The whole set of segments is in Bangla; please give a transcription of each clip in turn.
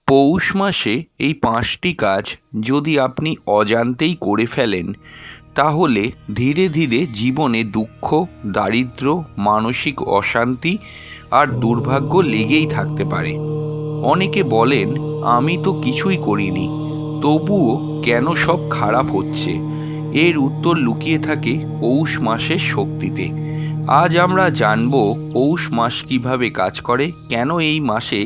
পৌষ মাসে এই 5টি কাজ যদি আপনি অজান্তেই করে ফেলেন তাহলে ধীরে ধীরে জীবনে দুঃখ, দারিদ্র, মানসিক অশান্তি আর দুর্ভাগ্য লেগেই থাকতে পারে। অনেকে বলেন, আমি তো কিছুই করিনি, তবুও কেন সব খারাপ হচ্ছে? এর উত্তর লুকিয়ে থাকে পৌষ মাসের শক্তিতে। আজ আমরা জানব পৌষ মাস কিভাবে কাজ করে, কেন এই মাসে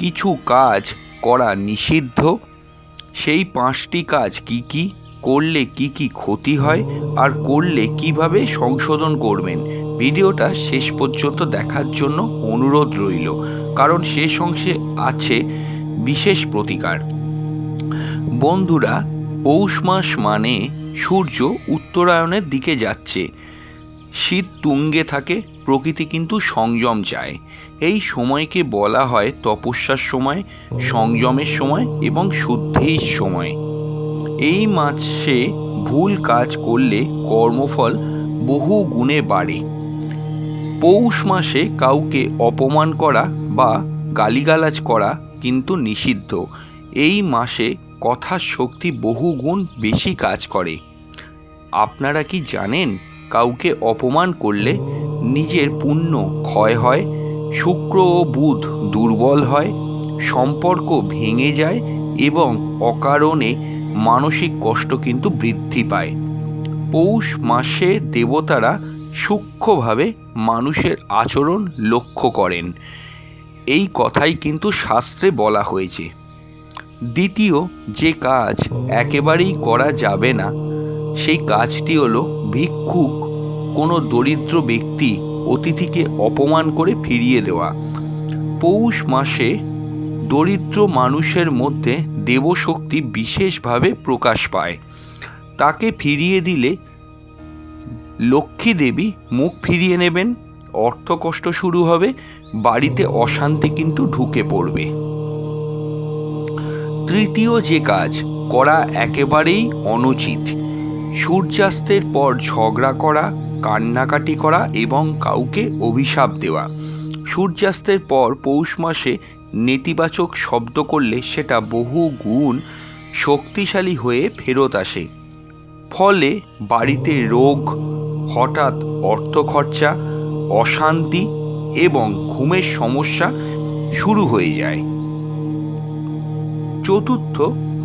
কিছু কাজ করা নিষিদ্ধ, সেই 5টি কাজ কি কি করলে কি কি ক্ষতি হয় আর করলে কিভাবে সংশোধন করবেন। ভিডিওটা শেষ পর্যন্ত দেখার জন্য অনুরোধ রইল, কারণ শেষ অংশে আছে বিশেষ প্রতিকার। বন্ধুরা, পৌষ মাস মানে সূর্য উত্তরায়ণের দিকে যাচ্ছে, শীত তুঙ্গে থাকে, প্রকৃতি কিন্তু সংযম চায়। এই সময়কে বলা হয় তপস্যার সময়, সংযমের সময় এবং শুদ্ধির সময়। এই মাসে ভুল কাজ করলে কর্মফল বহু গুণে বাড়ে। পৌষ মাসে কাউকে অপমান করা বা গালিগালাজ করা কিন্তু নিষিদ্ধ। এই মাসে কথার শক্তি বহু গুণ বেশি কাজ করে। আপনারা কি জানেন, কাউকে অপমান করলে নিজের পুণ্য ক্ষয় হয়, শুক্র ও বুধ দুর্বল হয়, সম্পর্ক ভেঙে যায় এবং অকারণে মানসিক কষ্ট কিন্তু বৃদ্ধি পায়। পৌষ মাসে দেবতারা সূক্ষ্মভাবে মানুষের আচরণ লক্ষ্য করেন, এই কথাই কিন্তু শাস্ত্রে বলা হয়েছে। দ্বিতীয় যে কাজ একেবারেই করা যাবে না, সেই কাজটি হলো ভিক্ষুক কোনো দরিদ্র ব্যক্তি অতিথিকে অপমান করে ফিরিয়ে দেওয়া। পৌষ মাসে দরিদ্র মানুষের মধ্যে দেবশক্তি বিশেষভাবে প্রকাশ পায়। তাকে ফিরিয়ে দিলে লক্ষ্মী দেবী মুখ ফিরিয়ে নেবেন, অর্থকষ্ট শুরু হবে, বাড়িতে অশান্তি কিন্তু ঢুকে পড়বে। তৃতীয় যে কাজ করা একেবারেই অনুচিত, সূর্যাস্তের পর ঝগড়া করা, কান্নাকাটি করা এবং কাউকে অভিশাপ দেওয়া। সূর্যাস্তের পর পৌষ মাসে নেতিবাচক শব্দ করলে সেটা বহু গুণ শক্তিশালী হয়ে ফেরত আসে। ফলে বাড়িতে রোগ, হঠাৎ অর্থ খরচা, অশান্তি এবং ঘুমের সমস্যা শুরু হয়ে যায়। চতুর্থ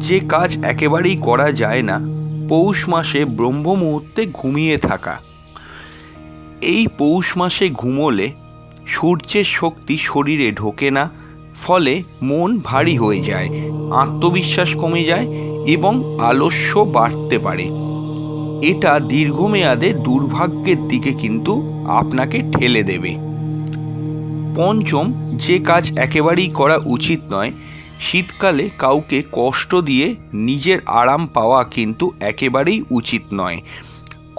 যে কাজ একেবারেই করা যায় না, পৌষ মাসে ব্রহ্ম মুহূর্তে ঘুমিয়ে থাকা। এই পৌষ মাসে ঘুমোলে সূর্যের শক্তি শরীরে ঢোকে না, ফলে মন ভারী হয়ে যায়, আত্মবিশ্বাস কমে যায় এবং আলস্য বাড়তে পারে। এটা দীর্ঘমেয়াদে দুর্ভাগ্যের দিকে কিন্তু আপনাকে ঠেলে দেবে। পঞ্চম যে কাজ একেবারেই করা উচিত নয়, শীতকালে কাউকে কষ্ট দিয়ে নিজের আরাম পাওয়া কিন্তু একেবারেই উচিত নয়।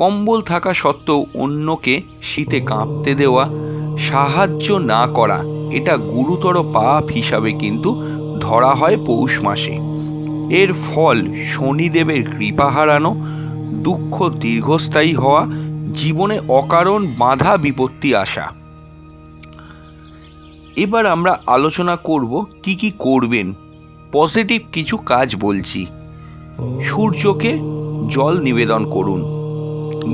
কম্বল থাকা সত্ত্বেও অন্যকে শীতে কাঁপতে দেওয়া, সাহায্য না করা, এটা গুরুতর পাপ হিসাবে কিন্তু ধরা হয় পৌষ মাসে। এর ফল শনিদেবের কৃপা হারানো, দুঃখ দীর্ঘস্থায়ী হওয়া, জীবনে অকারণ বাধা বিপত্তি আসা। এবার আমরা আলোচনা করব কি কি করবেন। পজিটিভ কিছু কাজ বলছি। সূর্যকে জল নিবেদন করুন,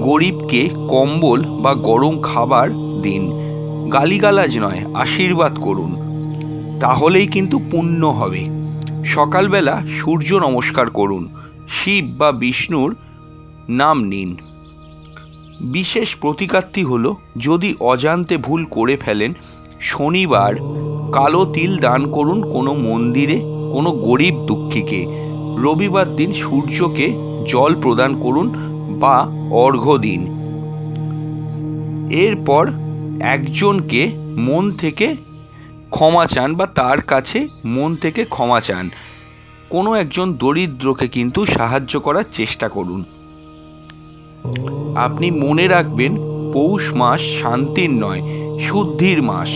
গরিবকে কম্বল বা গরম খাবার দিন, গালিগালাজ নয়, আশীর্বাদ করুন, তাহলেই কিন্তু পুণ্য হবে। সকালবেলা সূর্য নমস্কার করুন, শিব বা বিষ্ণুর নাম নিন। বিশেষ প্রতিকারটি হলো, যদি অজান্তে ভুল করে ফেলেন, শনিবার কালো তিল দান করুন কোনো মন্দিরে, কোনো গরিব দুঃখীকে। রবিবার দিন সূর্যকে জল প্রদান করুন বা অর্ঘ্য দিন। এরপর একজনকে মন থেকে ক্ষমা চান বা তার কাছে মন থেকে ক্ষমা চান। কোনো একজন দরিদ্রকে কিন্তু সাহায্য করার চেষ্টা করুন। আপনি মনে রাখবেন, পৌষ মাস শান্তির নয়, শুদ্ধির মাস।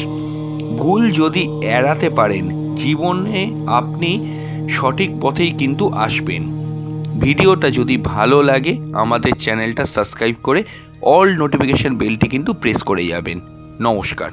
ভুল যদি এড়াতে পারেন, জীবনে আপনি সঠিক পথেই কিন্তু আসবেন। ভিডিওটা যদি ভালো লাগে আমাদের চ্যানেলটা সাবস্ক্রাইব করে অল নোটিফিকেশন বেলটি কিন্তু প্রেস করে যাবেন। নমস্কার।